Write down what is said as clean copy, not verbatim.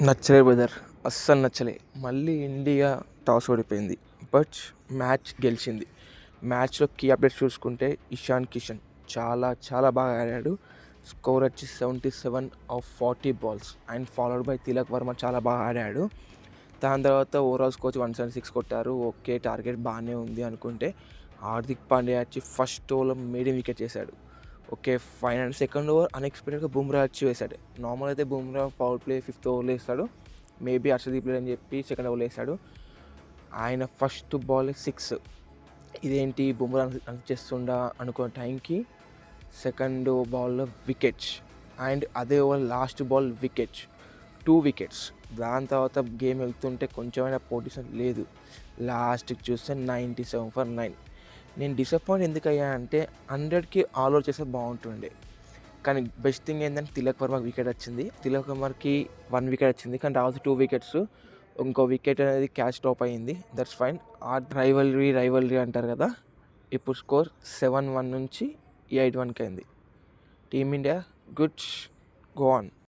నచ్చలే బ్రదర్, అస్సలు నచ్చలే. మళ్ళీ ఇండియా టాస్ ఓడిపోయింది, బట్ మ్యాచ్ గెలిచింది. మ్యాచ్లో కీ అప్డేట్స్ చూసుకుంటే ఇషాన్ కిషన్ చాలా చాలా బాగా ఆడాడు. స్కోర్ వచ్చి 77/40 balls and followed by Tilak Varma చాలా బాగా ఆడాడు. దాని తర్వాత ఓవరాల్ స్కోర్ 176 కొట్టారు. ఓకే, టార్గెట్ బాగానే ఉంది అనుకుంటే హార్దిక్ పాండ్యా వచ్చి ఫస్ట్ ఓవర్లో మీడియం వికెట్ చేశాడు. Okay fine, and second over అన్ఎక్స్పెక్టెడ్గా బుమ్రా వచ్చి వేశాడు. నార్మల్ అయితే బుమ్రా పవర్ ప్లే 5th ఓవర్లో వేస్తాడు, మేబీ హర్షదీప్ లేడు అని చెప్పి సెకండ్ ఓవర్లో వేశాడు. ఆయన ఫస్ట్ బాల్ 6. ఇదేంటి బుమ్రా రన్ చేస్తుండా అనుకున్న టైంకి సెకండ్ బాల్లో వికెట్స్, అండ్ అదే over last ball wickets, 2 wickets. దాని తర్వాత గేమ్ వెళ్తుంటే కొంచెమైనా పొజిషన్ లేదు. లాస్ట్కి చూస్తే 97 for 9. నేను డిసప్పాయింట్ ఎందుకు అయ్యా అంటే 100కి ఆల్ అవుట్ చేస్తే బాగుంటుండే. కానీ బెస్ట్ థింగ్ ఏంటంటే తిలక్ వర్మకి వికెట్ వచ్చింది. తిలక్ వర్మకి 1 వికెట్ వచ్చింది, కానీ రావాల్సిన 2 వికెట్స్. ఇంకో వికెట్ అనేది క్యాచ్ డ్రాప్ అయ్యింది, దట్స్ ఫైన్. ఆ రైవల్రీ అంటారు కదా. ఇప్పుడు స్కోర్ 7-1 నుంచి 8-1కి అయింది. Team India good, go on.